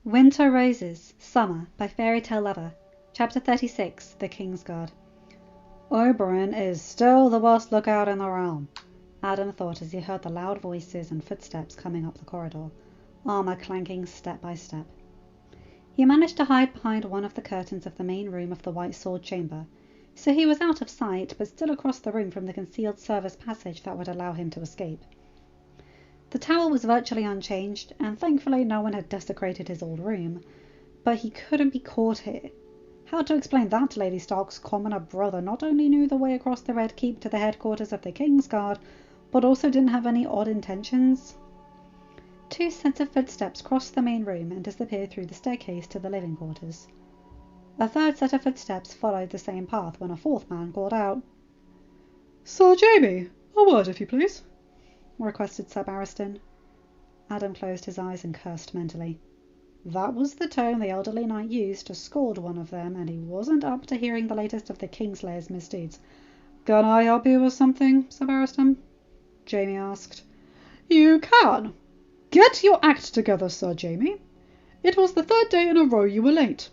Winter Roses, Summer by fairytalelovr, Chapter 36, The King's Guard. Oberyn is still the worst lookout in the realm, Adam thought as he heard the loud voices and footsteps coming up the corridor, armor clanking step by step. He managed to hide behind one of the curtains of the main room of the White Sword Chamber, so he was out of sight but still across the room from the concealed service passage that would allow him to escape. The tower was virtually unchanged, and thankfully no one had desecrated his old room, but he couldn't be caught here. How to explain that to Lady Stark's commoner brother not only knew the way across the Red Keep to the headquarters of the King's Guard, but also didn't have any odd intentions? Two sets of footsteps crossed the main room and disappeared through the staircase to the living quarters. A third set of footsteps followed the same path when a fourth man called out, "Sir Jaime, a word if you please," requested Sir Barristan. Adam closed his eyes and cursed mentally. That was the tone the elderly knight used to scold one of them, and he wasn't up to hearing the latest of the Kingslayer's misdeeds. "Can I help you with something, Sir Barristan?" Jaime asked. "You can. Get your act together, Sir Jaime. It was the third day in a row you were late,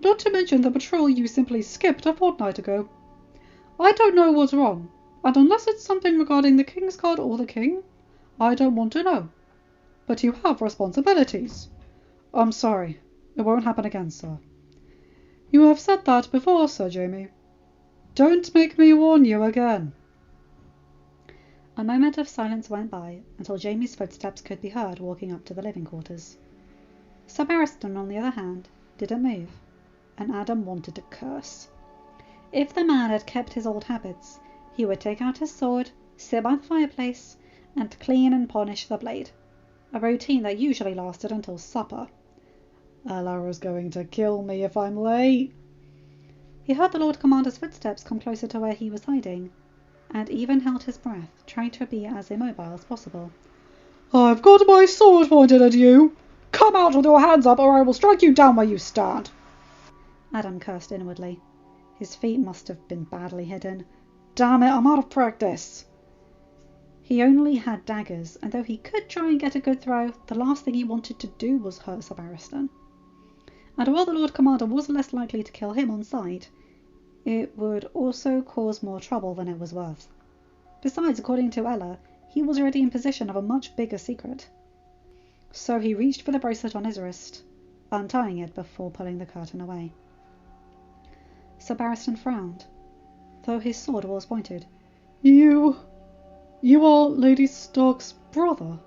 not to mention the patrol you simply skipped a fortnight ago. I don't know what's wrong, and unless it's something regarding the King's Guard or the King, I don't want to know. But you have responsibilities. I'm sorry. It won't happen again, sir." "You have said that before, Sir Jaime. Don't make me warn you again." A moment of silence went by until Jaime's footsteps could be heard walking up to the living quarters. Sir Barristan, on the other hand, didn't move, and Adam wanted to curse. If the man had kept his old habits, he would take out his sword, sit by the fireplace, and clean and polish the blade, a routine that usually lasted until supper. "Ella is going to kill me if I'm late." He heard the Lord Commander's footsteps come closer to where he was hiding, and even held his breath, trying to be as immobile as possible. "I've got my sword pointed at you! Come out with your hands up, or I will strike you down where you stand!" Adam cursed inwardly. His feet must have been badly hidden. Damn it, I'm out of practice. He only had daggers, and though he could try and get a good throw, the last thing he wanted to do was hurt Sir Barristan. And while the Lord Commander was less likely to kill him on sight, it would also cause more trouble than it was worth. Besides, according to Ella, he was already in possession of a much bigger secret. So he reached for the bracelet on his wrist, untying it before pulling the curtain away. Sir Barristan frowned, though his sword was pointed. You are Lady Stark's brother,"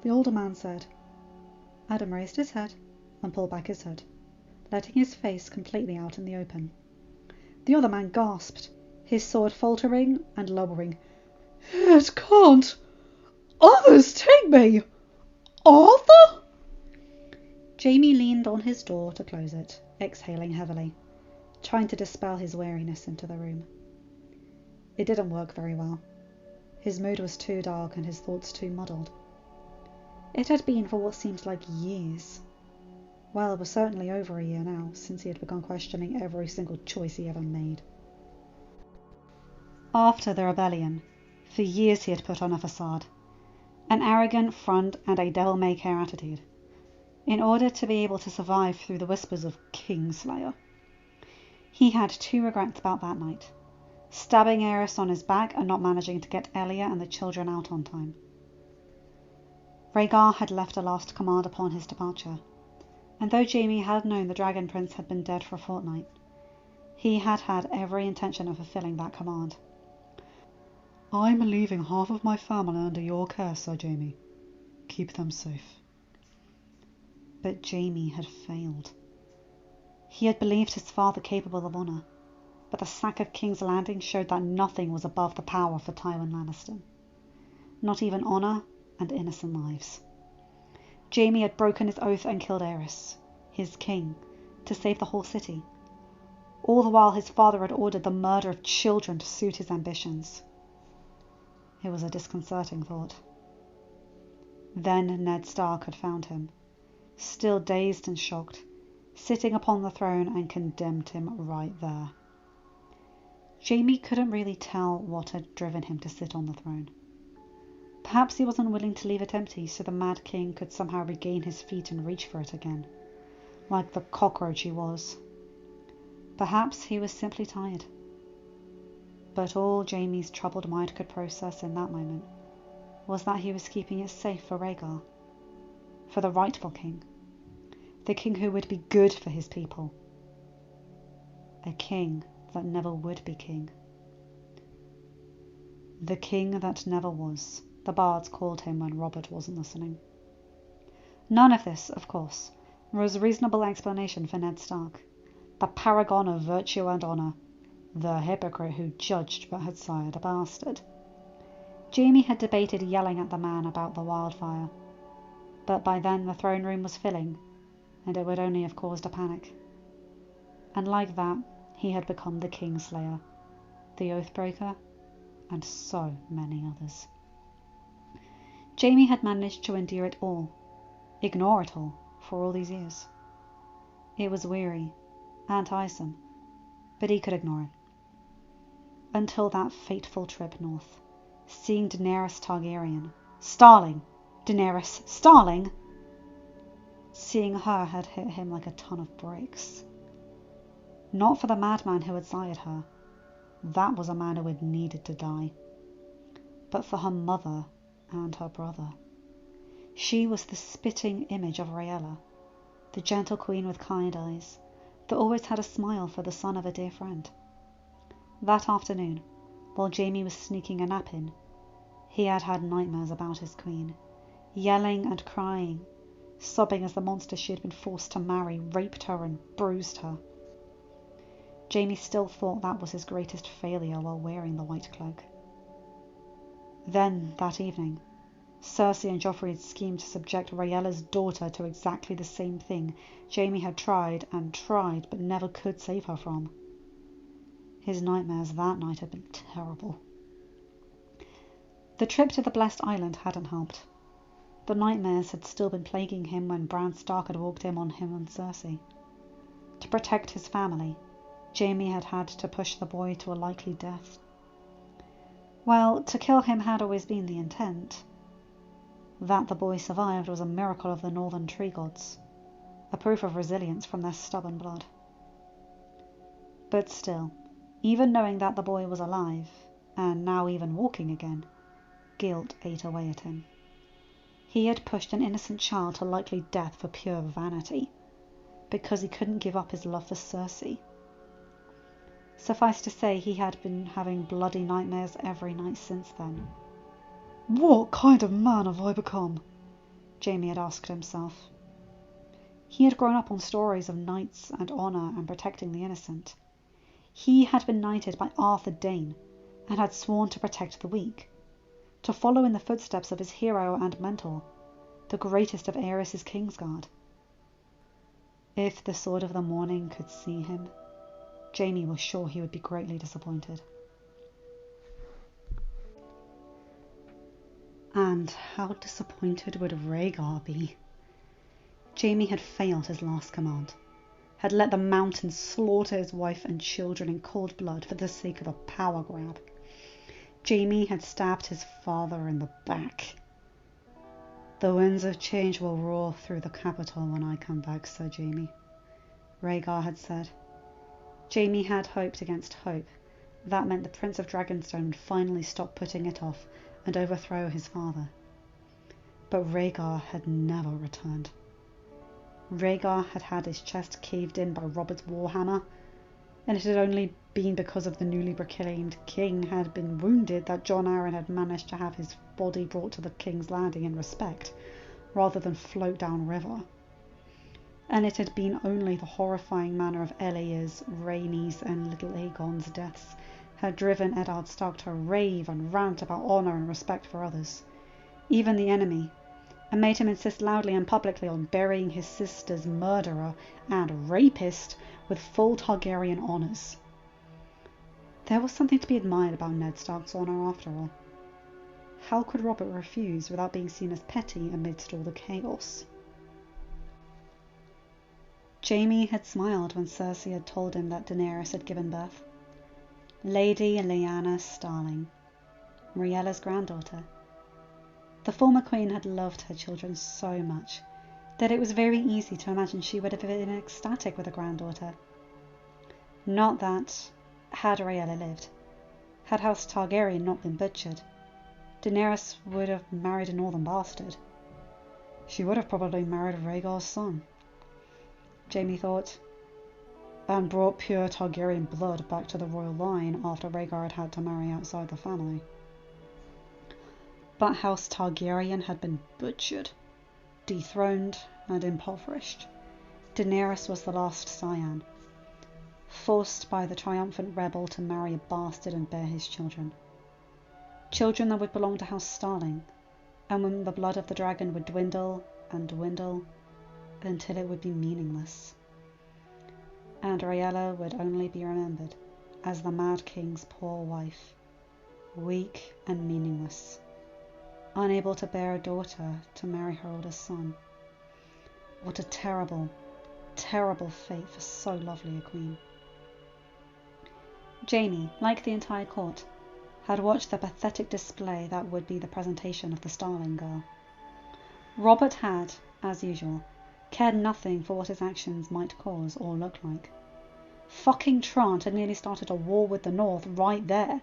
the older man said. Adam raised his head and pulled back his hood, letting his face completely out in the open. The other man gasped, his sword faltering and lowering. "It can't! Others take me! Arthur?" Jaime leaned on his door to close it, exhaling heavily, trying to dispel his weariness into the room. It didn't work very well. His mood was too dark and his thoughts too muddled. It had been for what seemed like years. Well, it was certainly over a year now, since he had begun questioning every single choice he ever made. After the rebellion, for years he had put on a facade, an arrogant front and a devil-may-care attitude, in order to be able to survive through the whispers of Kingslayer. He had two regrets about that night: stabbing Aerys on his back and not managing to get Elia and the children out on time. Rhaegar had left a last command upon his departure, and though Jaime had known the Dragon Prince had been dead for a fortnight, he had had every intention of fulfilling that command. "I'm leaving half of my family under your care, Sir Jaime. Keep them safe." But Jaime had failed. He had believed his father capable of honour, but the sack of King's Landing showed that nothing was above the power for Tywin Lannister. Not even honour and innocent lives. Jaime had broken his oath and killed Aerys, his king, to save the whole city. All the while his father had ordered the murder of children to suit his ambitions. It was a disconcerting thought. Then Ned Stark had found him, still dazed and shocked, sitting upon the throne, and condemned him right there. Jaime couldn't really tell what had driven him to sit on the throne. Perhaps he wasn't willing to leave it empty so the Mad King could somehow regain his feet and reach for it again, like the cockroach he was. Perhaps he was simply tired. But all Jaime's troubled mind could process in that moment was that he was keeping it safe for Rhaegar, for the rightful king, the king who would be good for his people, a king that never would be king. The king that never was, the bards called him when Robert wasn't listening. None of this, of course, was a reasonable explanation for Ned Stark, the paragon of virtue and honour, the hypocrite who judged but had sired a bastard. Jaime had debated yelling at the man about the wildfire, but by then the throne room was filling, and it would only have caused a panic. And like that, he had become the Kingslayer, the Oathbreaker, and so many others. Jaime had managed to endure it all, ignore it all, for all these years. It was weary and tiresome, but he could ignore it. Until that fateful trip north, seeing Daenerys Targaryen, Starling, Daenerys Starling, seeing her had hit him like a ton of bricks. Not for the madman who had sired her, that was a man who had needed to die, but for her mother and her brother. She was the spitting image of Rhaella, the gentle queen with kind eyes, that always had a smile for the son of a dear friend. That afternoon, while Jaime was sneaking a nap in, he had had nightmares about his queen, yelling and crying, sobbing as the monster she had been forced to marry raped her and bruised her. Jaime still thought that was his greatest failure while wearing the white cloak. Then, that evening, Cersei and Joffrey had schemed to subject Rhaella's daughter to exactly the same thing Jaime had tried and tried but never could save her from. His nightmares that night had been terrible. The trip to the Blessed Island hadn't helped. The nightmares had still been plaguing him when Bran Stark had walked in on him and Cersei. To protect his family, Jaime had had to push the boy to a likely death. Well, to kill him had always been the intent. That the boy survived was a miracle of the northern tree gods, a proof of resilience from their stubborn blood. But still, even knowing that the boy was alive, and now even walking again, guilt ate away at him. He had pushed an innocent child to likely death for pure vanity, because he couldn't give up his love for Cersei. Suffice to say, he had been having bloody nightmares every night since then. What kind of man have I become? Jaime had asked himself. He had grown up on stories of knights and honour and protecting the innocent. He had been knighted by Arthur Dayne and had sworn to protect the weak, to follow in the footsteps of his hero and mentor, the greatest of Aerys' Kingsguard. If the Sword of the Morning could see him, Jaime was sure he would be greatly disappointed. And how disappointed would Rhaegar be? Jaime had failed his last command, had let the Mountain slaughter his wife and children in cold blood for the sake of a power grab. Jaime had stabbed his father in the back. The winds of change will roar through the capital when I come back, Sir Jaime, Rhaegar had said. Jaime had hoped against hope. That meant the Prince of Dragonstone would finally stop putting it off and overthrow his father. But Rhaegar had never returned. Rhaegar had had his chest caved in by Robert's warhammer, and it had only been because of the newly proclaimed king had been wounded that Jon Arryn had managed to have his body brought to the King's Landing in respect, rather than float down river. And it had been only the horrifying manner of Ella's, Rhaenys and little Aegon's deaths had driven Eddard Stark to rave and rant about honour and respect for others, even the enemy, and made him insist loudly and publicly on burying his sister's murderer and rapist with full Targaryen honours. There was something to be admired about Ned Stark's honour after all. How could Robert refuse without being seen as petty amidst all the chaos? Jaime had smiled when Cersei had told him that Daenerys had given birth. Lady Lyanna Starling, Rhaella's granddaughter. The former queen had loved her children so much that it was very easy to imagine she would have been ecstatic with a granddaughter. Not that, had Rhaella lived, had House Targaryen not been butchered, Daenerys would have married a northern bastard. She would have probably married Rhaegar's son, Jaime thought, and brought pure Targaryen blood back to the royal line after Rhaegar had to marry outside the family. But House Targaryen had been butchered, dethroned, and impoverished. Daenerys was the last scion, forced by the triumphant rebel to marry a bastard and bear his children. Children that would belong to House Starling, and when the blood of the dragon would dwindle and dwindle until it would be meaningless. And Rhaella would only be remembered as the Mad King's poor wife, weak and meaningless, unable to bear a daughter to marry her oldest son. What a terrible, terrible fate for so lovely a queen. Jaime, like the entire court, had watched the pathetic display that would be the presentation of the Starling girl. Robert had, as usual, cared nothing for what his actions might cause or look like. Fucking Trant had nearly started a war with the North right there,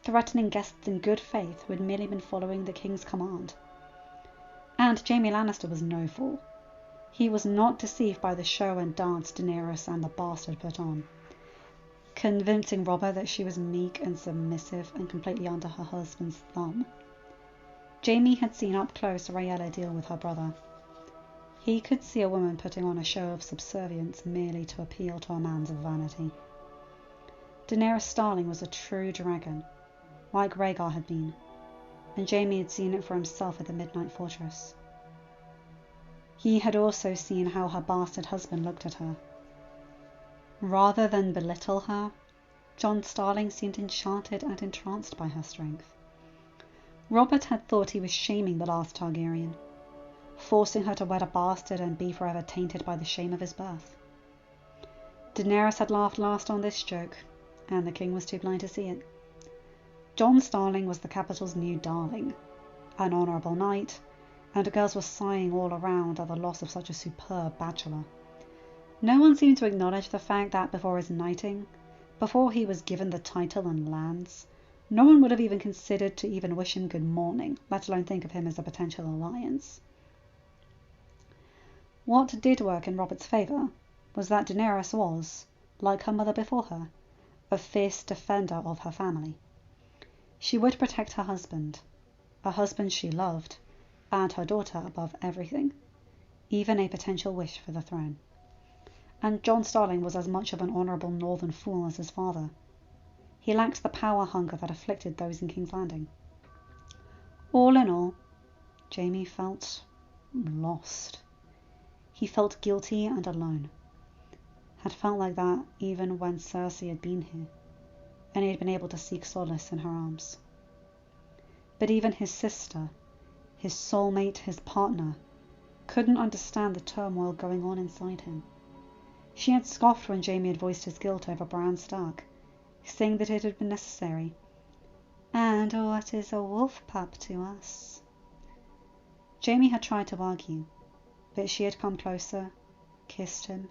threatening guests in good faith who had merely been following the king's command. And Jaime Lannister was no fool. He was not deceived by the show and dance Daenerys and the bastard put on, convincing Robert that she was meek and submissive and completely under her husband's thumb. Jaime had seen up close Rhaella deal with her brother. He could see a woman putting on a show of subservience merely to appeal to a man's vanity. Daenerys Starling was a true dragon, like Rhaegar had been, and Jaime had seen it for himself at the Midnight Fortress. He had also seen how her bastard husband looked at her. Rather than belittle her, Jon Starling seemed enchanted and entranced by her strength. Robert had thought he was shaming the last Targaryen, forcing her to wed a bastard and be forever tainted by the shame of his birth. Daenerys had laughed last on this joke, and the king was too blind to see it. Jon Starling was the capital's new darling, an honourable knight, and girls were sighing all around at the loss of such a superb bachelor. No one seemed to acknowledge the fact that before his knighting, before he was given the title and lands, no one would have even considered to even wish him good morning, let alone think of him as a potential alliance. What did work in Robert's favour was that Daenerys was, like her mother before her, a fierce defender of her family. She would protect her husband, a husband she loved, and her daughter above everything, even a potential wish for the throne. And Jon Starling was as much of an honourable northern fool as his father. He lacked the power hunger that afflicted those in King's Landing. All in all, Jaime felt lost. He felt guilty and alone. Had felt like that even when Cersei had been here, and he had been able to seek solace in her arms. But even his sister, his soulmate, his partner, couldn't understand the turmoil going on inside him. She had scoffed when Jaime had voiced his guilt over Bran Stark, saying that it had been necessary. And what is a wolf pup to us? Jaime had tried to argue, but she had come closer, kissed him,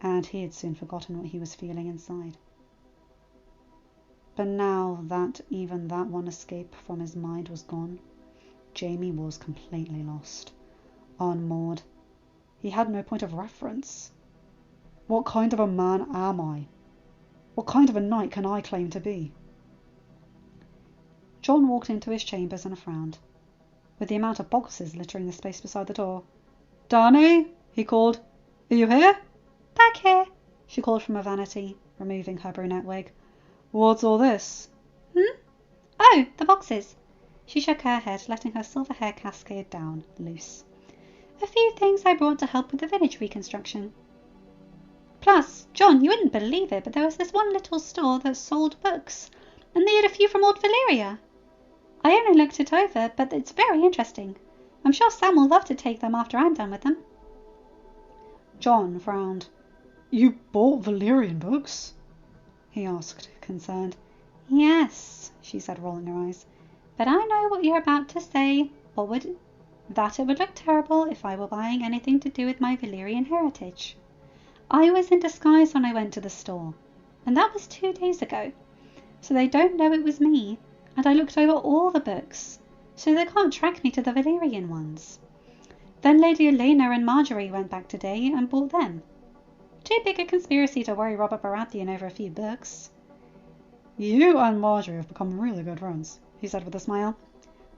and he had soon forgotten what he was feeling inside. But now that even that one escape from his mind was gone, Jaime was completely lost, unmoored. He had no point of reference. What kind of a man am I? What kind of a knight can I claim to be? Jon walked into his chambers and frowned, with the amount of boxes littering the space beside the door. "Dani," he called. "Are you here?" "Back here," she called from her vanity, removing her brunette wig. "What's all this?" "Oh, the boxes." She shook her head, letting her silver hair cascade down, loose. "A few things I brought to help with the village reconstruction. Plus, Jon, you wouldn't believe it, but there was this one little store that sold books, and they had a few from old Valyria. I only looked it over, but it's very interesting. I'm sure Sam will love to take them after I'm done with them." Jon frowned. "You bought Valyrian books?" he asked, concerned. "Yes," she said, rolling her eyes. But I know what you're about to say. That it would look terrible if I were buying anything to do with my Valyrian heritage. I was in disguise when I went to the store, and that was 2 days ago. So they don't know it was me, and I looked over all the books, so they can't track me to the Valyrian ones. Then Lady Olenna and Marjorie went back today and bought them. Too big a conspiracy to worry Robert Baratheon over a few books. You and Marjorie have become really good friends, he said with a smile.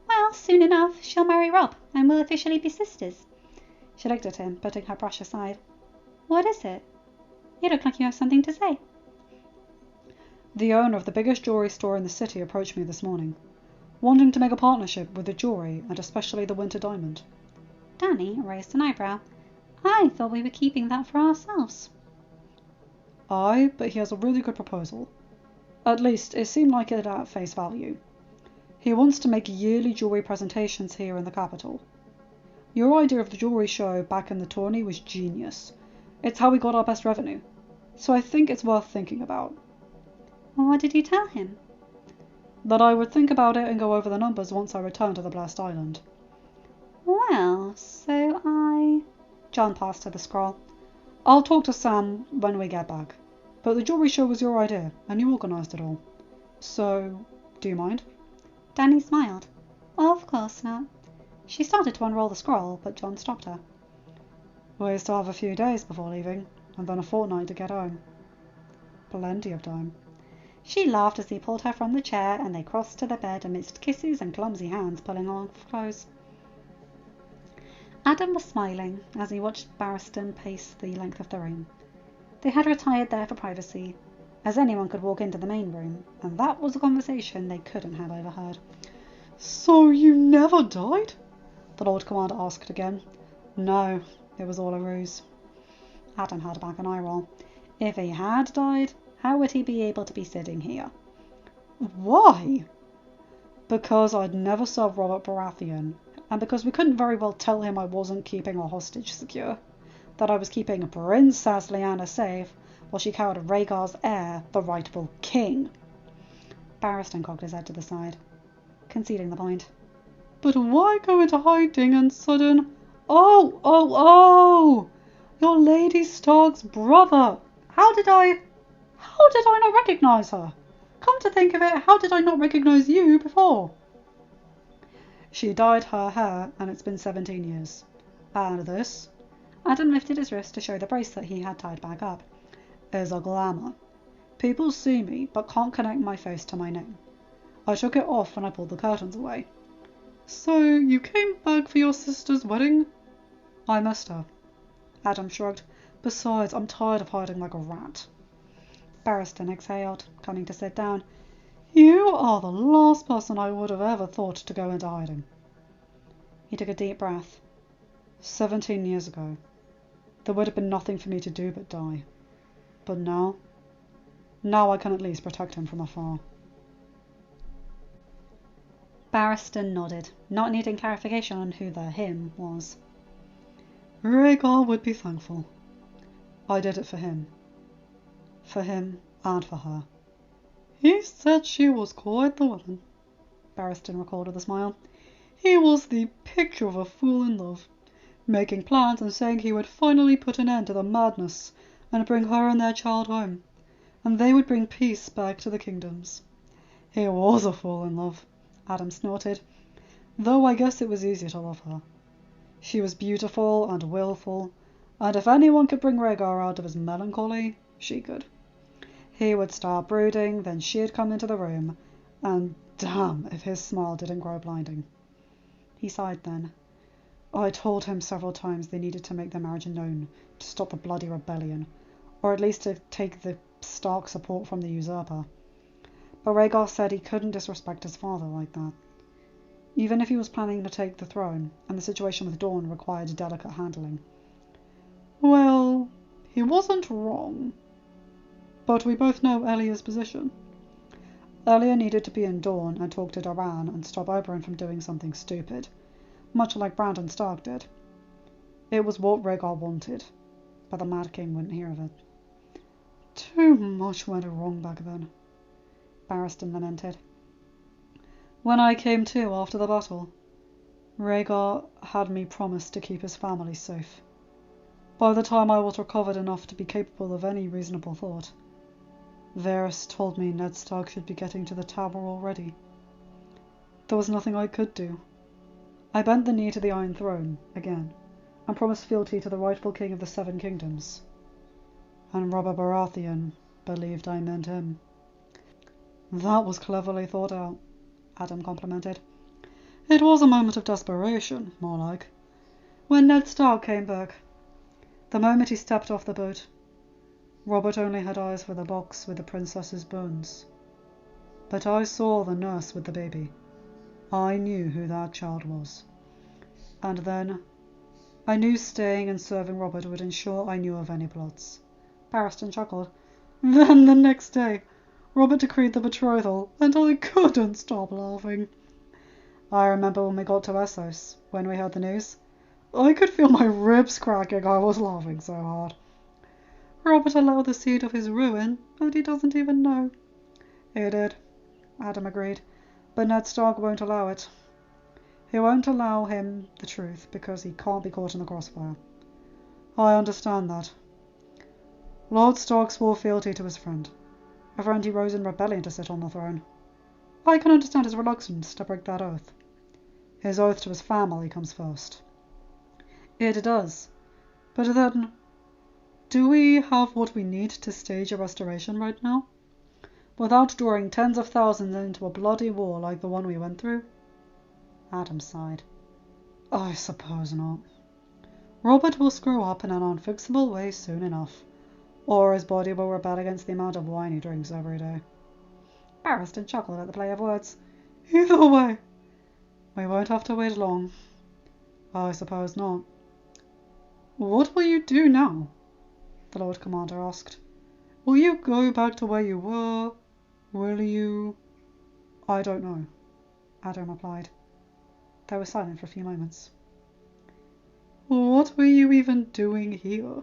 Well, soon enough she'll marry Rob, and we'll officially be sisters. She looked at him, putting her brush aside. What is it? You look like you have something to say. The owner of the biggest jewelry store in the city approached me this morning, wanting to make a partnership with the jewelry and especially the winter diamond. Danny raised an eyebrow. I thought we were keeping that for ourselves. Aye, but he has a really good proposal. At least, it seemed like it at face value. He wants to make yearly jewelry presentations here in the capital. Your idea of the jewelry show back in the tourney was genius. It's how we got our best revenue. So I think it's worth thinking about. What did you tell him? That I would think about it and go over the numbers once I return to the Blessed Island. Well, John passed her the scroll. I'll talk to Sam when we get back. But the jewelry show was your idea, and you organised it all. So, do you mind? Danny smiled. Of course not. She started to unroll the scroll, but John stopped her. We still have a few days before leaving, and then a fortnight to get home. Plenty of time. She laughed as he pulled her from the chair, and they crossed to the bed amidst kisses and clumsy hands pulling off clothes. Adam was smiling as he watched Barristan pace the length of the room. They had retired there for privacy, as anyone could walk into the main room, and that was a conversation they couldn't have overheard. So you never died? The Lord Commander asked again. No, it was all a ruse. Adam held back an eye roll. If he had died, how would he be able to be sitting here? Why? Because I'd never served Robert Baratheon, and because we couldn't very well tell him I wasn't keeping a hostage secure, that I was keeping Princess Lyanna safe while she carried Rhaegar's heir, the rightful king. Barristan cocked his head to the side, conceding the point. But why go into hiding and sudden... Oh! You're Lady Stark's brother! How did I not recognise her? Come to think of it, how did I not recognise you before? She dyed her hair, and it's been 17 years. And this, Adam lifted his wrist to show the bracelet he had tied back up, is a glamour. People see me, but can't connect my face to my name. I took it off when I pulled the curtains away. So you came back for your sister's wedding? I missed her. Adam shrugged. Besides, I'm tired of hiding like a rat. Barristan exhaled, coming to sit down. You are the last person I would have ever thought to go into hiding. He took a deep breath. 17 years ago, there would have been nothing for me to do but die. But now I can at least protect him from afar. Barristan nodded, not needing clarification on who the him was. Rhaegar would be thankful. I did it for him. For him and for her. He said she was quite the woman, Barristan recalled with a smile. He was the picture of a fool in love, making plans and saying he would finally put an end to the madness and bring her and their child home, and they would bring peace back to the kingdoms. He was a fool in love, Adam snorted, though I guess it was easier to love her. She was beautiful and willful, and if anyone could bring Rhaegar out of his melancholy, she could. He would start brooding, then she'd come into the room, and damn if his smile didn't grow blinding. He sighed then. I told him several times they needed to make their marriage known to stop the bloody rebellion, or at least to take the Stark support from the usurper. But Rhaegar said he couldn't disrespect his father like that. Even if he was planning to take the throne, and the situation with Dorne required delicate handling. Well, he wasn't wrong. But we both know Elya's position. Elya needed to be in Dorne and talk to Doran and stop Oberyn from doing something stupid, much like Brandon Stark did. It was what Rhaegar wanted, but the Mad King wouldn't hear of it. Too much went wrong back then, Barristan lamented. When I came to after the battle, Rhaegar had me promise to keep his family safe. By the time I was recovered enough to be capable of any reasonable thought, Varys told me Ned Stark should be getting to the tower already. There was nothing I could do. I bent the knee to the Iron Throne, again, and promised fealty to the rightful king of the Seven Kingdoms. And Robert Baratheon believed I meant him. That was cleverly thought out, Adam complimented. It was a moment of desperation, more like, when Ned Stark came back. The moment he stepped off the boat, Robert only had eyes for the box with the princess's bones. But I saw the nurse with the baby. I knew who that child was. And then, I knew staying and serving Robert would ensure I knew of any plots. Barristan chuckled. Then the next day, Robert decreed the betrothal, and I couldn't stop laughing. I remember when we got to Essos, when we heard the news. I could feel my ribs cracking, I was laughing so hard. Robert allowed the seed of his ruin, and he doesn't even know. He did, Adam agreed, but Ned Stark won't allow it. He won't allow him the truth, because he can't be caught in the crossfire. I understand that. Lord Stark swore fealty to his friend, a friend he rose in rebellion to sit on the throne. I can understand his reluctance to break that oath. His oath to his family comes first. It does. But then, do we have what we need to stage a restoration right now? Without drawing tens of thousands into a bloody war like the one we went through? Adam sighed. I suppose not. Robert will screw up in an unfixable way soon enough, or his body will rebel against the amount of wine he drinks every day. Barristan chuckled at the play of words. Either way, we won't have to wait long. I suppose not. What will you do now? The Lord Commander asked. Will you go back to where you were? Will you? I don't know, Adam replied. They were silent for a few moments. What were you even doing here?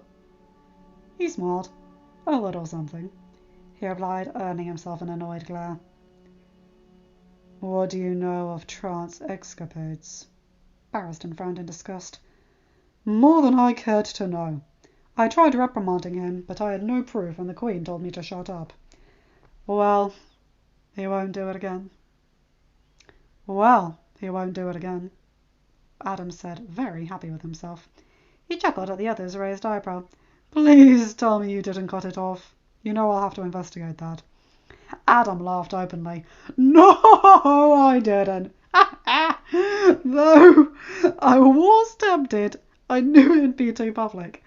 He smiled. A little something, he replied, earning himself an annoyed glare. What do you know of trance escapades? Barristan frowned in disgust. More than I cared to know. I tried reprimanding him, but I had no proof, and the Queen told me to shut up. Well, he won't do it again. Well, he won't do it again, Adam said, very happy with himself. He chuckled at the other's raised eyebrow. Please tell me you didn't cut it off. You know I'll have to investigate that. Adam laughed openly. No, I didn't. Though I was tempted. I knew it'd be too public.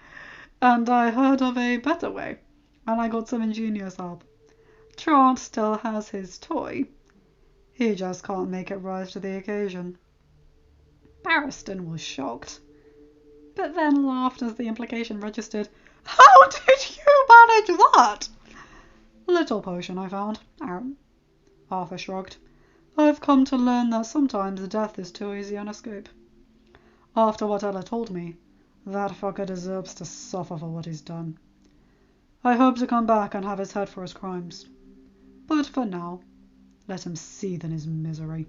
And I heard of a better way, and I got some ingenious help. Trant still has his toy. He just can't make it rise to the occasion. Barristan was shocked, but then laughed as the implication registered. How did you manage that? Little potion I found, Arthur shrugged. I've come to learn that sometimes death is too easy an escape. After what Ella told me, that fucker deserves to suffer for what he's done. I hope to come back and have his head for his crimes. But for now, let him seethe in his misery.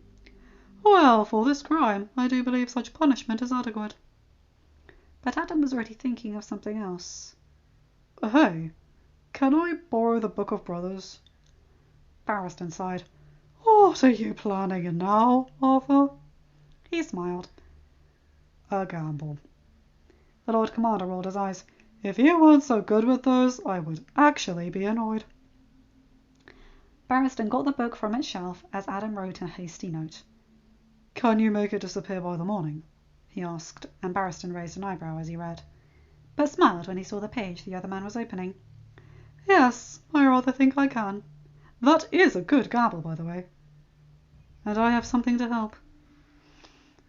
Well, for this crime, I do believe such punishment is adequate. But Adam was already thinking of something else. Hey, can I borrow the Book of Brothers? Barristan sighed. What are you planning now, Arthur? He smiled. A gamble. The Lord Commander rolled his eyes. If you weren't so good with those, I would actually be annoyed. Barristan got the book from its shelf as Adam wrote a hasty note. Can you make it disappear by the morning? He asked, and Barristan raised an eyebrow as he read, but smiled when he saw the page the other man was opening. Yes, I rather think I can. That is a good gamble, by the way. And I have something to help.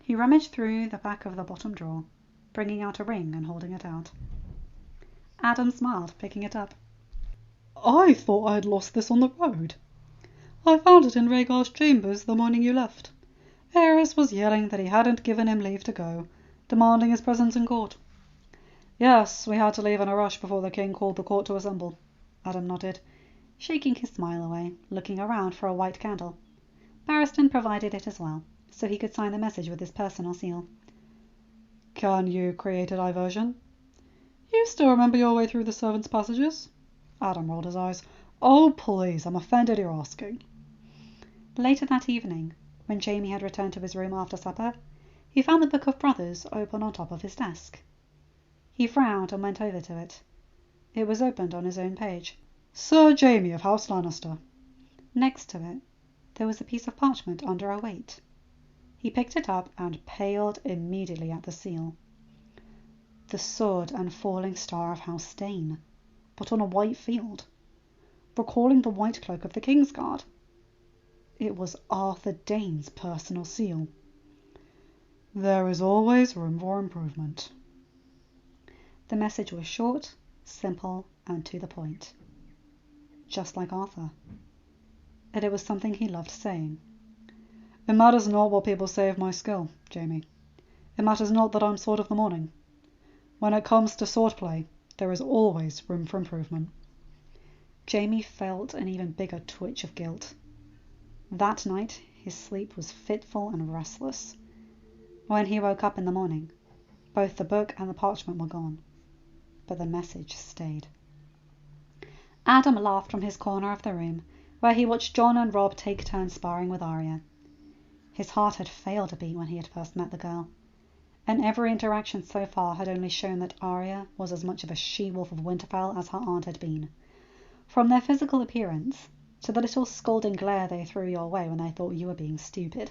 He rummaged through the back of the bottom drawer, bringing out a ring and holding it out. Adam smiled, picking it up. I thought I had lost this on the road. I found it in Rhaegar's chambers the morning you left. Aerys was yelling that he hadn't given him leave to go, demanding his presence in court. Yes, we had to leave in a rush before the king called the court to assemble, Adam nodded, shaking his smile away, looking around for a white candle. Barristan provided it as well, so he could sign the message with his personal seal. Can you create a diversion? You still remember your way through the servants' passages? Adam rolled his eyes. Oh, please, I'm offended you're asking. Later that evening, when Jaime had returned to his room after supper, he found the Book of Brothers open on top of his desk. He frowned and went over to it. It was opened on his own page. Sir Jaime of House Lannister. Next to it, there was a piece of parchment under a weight. He picked it up and paled immediately at the seal. The sword and falling star of House Dane, but on a white field, recalling the white cloak of the Kingsguard. It was Arthur Dane's personal seal. There is always room for improvement. The message was short, simple, and to the point. Just like Arthur. And it was something he loved saying. It matters not what people say of my skill, Jaime. It matters not that I'm Sword of the Morning. When it comes to swordplay, there is always room for improvement. Jaime felt an even bigger twitch of guilt. That night, his sleep was fitful and restless. When he woke up in the morning, both the book and the parchment were gone, but the message stayed. Adam laughed from his corner of the room, where he watched Jon and Robb take turns sparring with Arya. His heart had failed to beat when he had first met the girl, and every interaction so far had only shown that Arya was as much of a she-wolf of Winterfell as her aunt had been. From their physical appearance to the little scolding glare they threw your way when they thought you were being stupid.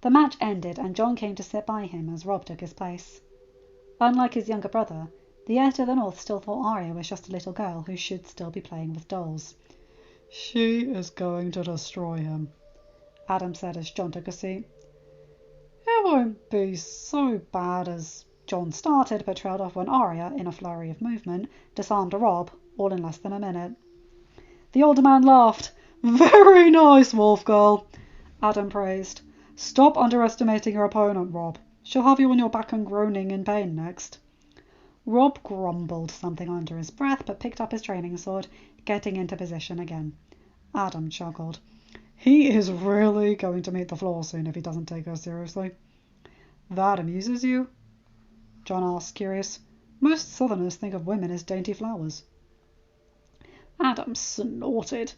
The match ended and Jon came to sit by him as Robb took his place. Unlike his younger brother, the heir to the North still thought Arya was just a little girl who should still be playing with dolls. She is going to destroy him, Adam said as Jon took a seat. It won't be so bad as Jon started, but trailed off when Arya, in a flurry of movement, disarmed Robb, all in less than a minute. The older man laughed. Very nice, wolf girl, Adam praised. Stop underestimating your opponent, Robb. She'll have you on your back and groaning in pain next. Robb grumbled something under his breath, but picked up his training sword, getting into position again. Adam chuckled. He is really going to meet the floor soon if he doesn't take her seriously. That amuses you? Jon asked, curious. Most Southerners think of women as dainty flowers. Adam snorted,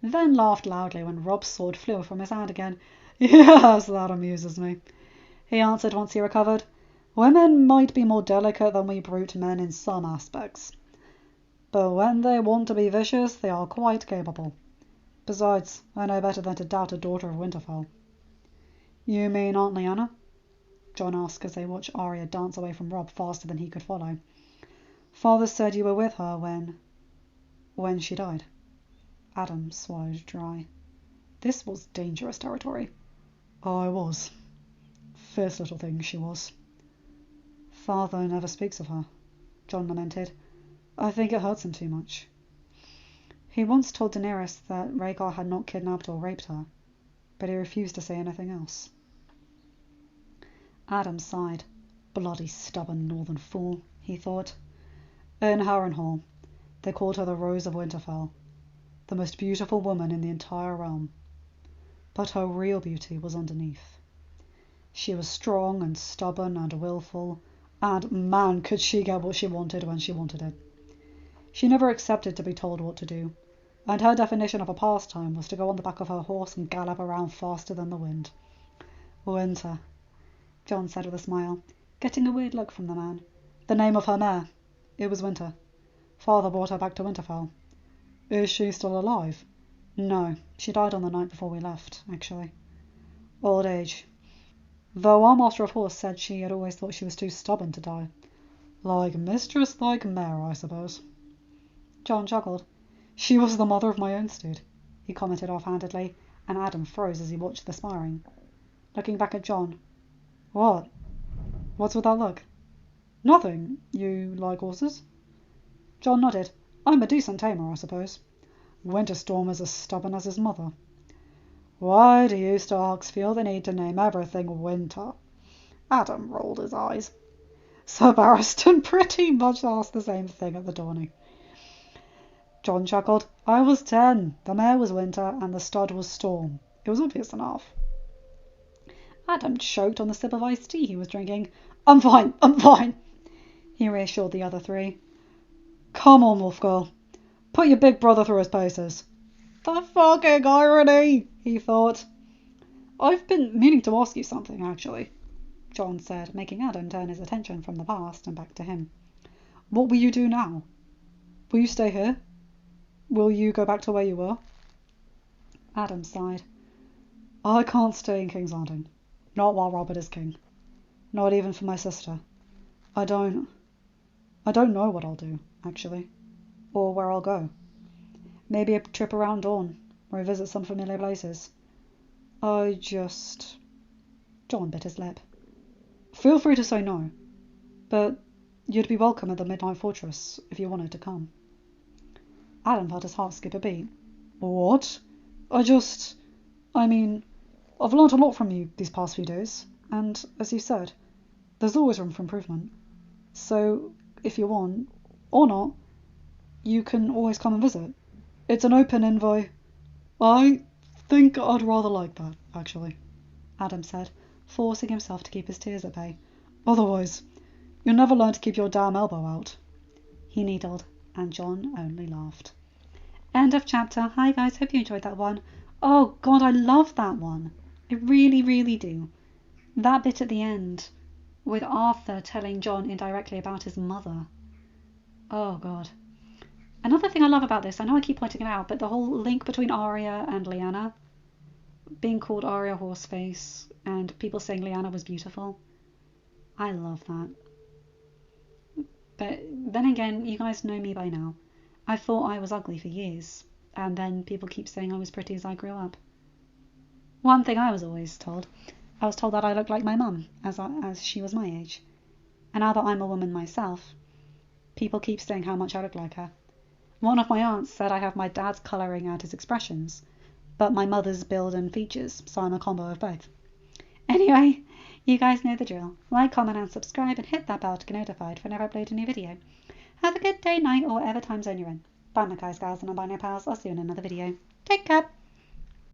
then laughed loudly when Robb's sword flew from his hand again. Yes, that amuses me, he answered once he recovered. Women might be more delicate than we brute men in some aspects, but when they want to be vicious, they are quite capable. Besides, I know better than to doubt a daughter of Winterfell. You mean Aunt Lyanna? Jon asked as they watched Arya dance away from Robb faster than he could follow. Father said you were with her when she died. Adam swallowed dry. This was dangerous territory. I was. Fierce little thing she was. Father never speaks of her, Jon lamented. I think it hurts him too much. He once told Daenerys that Rhaegar had not kidnapped or raped her, but he refused to say anything else. Adam sighed. Bloody stubborn northern fool, he thought. In Harrenhal, they called her the Rose of Winterfell, the most beautiful woman in the entire realm. But her real beauty was underneath. She was strong and stubborn and willful, and man, could she get what she wanted when she wanted it. She never accepted to be told what to do, and her definition of a pastime was to go on the back of her horse and gallop around faster than the wind. Winter, Jon said with a smile, getting a weird look from the man. The name of her mare. It was Winter. Father brought her back to Winterfell. Is she still alive? No, she died on the night before we left, actually. Old age. Though our master of horse said she had always thought she was too stubborn to die. Like mistress, like mare, I suppose. Jon chuckled. She was the mother of my own steed, he commented offhandedly, and Adam froze as he watched the sparring. Looking back at Jon. What? What's with that look? Nothing. You like horses? Jon nodded. I'm a decent tamer, I suppose. Winterstorm is as stubborn as his mother. Why do you Starks feel the need to name everything Winter? Adam rolled his eyes. Sir Barristan pretty much asked the same thing at the tourney. Jon chuckled. I was 10. The mare was Winter and the stud was Storm. It was obvious enough. Adam choked on the sip of iced tea he was drinking. I'm fine, he reassured the other three. Come on, Wolf Girl. Put your big brother through his paces. The fucking irony, he thought. I've been meaning to ask you something, actually, Jon said, making Adam turn his attention from the past and back to him. What will you do now? Will you stay here? Will you go back to where you were? Adam sighed. I can't stay in King's Landing. Not while Robert is king. Not even for my sister. I don't know what I'll do, actually. Or where I'll go. Maybe a trip around Dawn, or visit some familiar places. Jon bit his lip. Feel free to say no, but you'd be welcome at the Midnight Fortress if you wanted to come. Adam felt his heart skip a beat. What? I've learnt a lot from you these past few days, and, as you said, there's always room for improvement. So, if you want, or not, you can always come and visit. It's an open invite. I think I'd rather like that, actually, Adam said, forcing himself to keep his tears at bay. Otherwise, you'll never learn to keep your damn elbow out. He needled, and Jon only laughed. End of chapter. Hi guys, hope you enjoyed that one. Oh god, I love that one. I really, really do. That bit at the end, with Arthur telling Jon indirectly about his mother. Oh god. Another thing I love about this, I know I keep pointing it out, but the whole link between Arya and Lyanna, being called Arya Horseface, and people saying Lyanna was beautiful. I love that. But then again, you guys know me by now. I thought I was ugly for years, and then people keep saying I was pretty as I grew up. One thing I was always told, I was told that I looked like my mum, as she was my age. And now that I'm a woman myself, people keep saying how much I look like her. One of my aunts said I have my dad's colouring and his expressions, but my mother's build and features, so I'm a combo of both. Anyway, you guys know the drill. Like, comment and subscribe, and hit that bell to get notified whenever I upload a new video. Have a good day, night, or whatever time zone you're in. Bye my guys, gals, and non-binary pals. I'll see you in another video. Take care.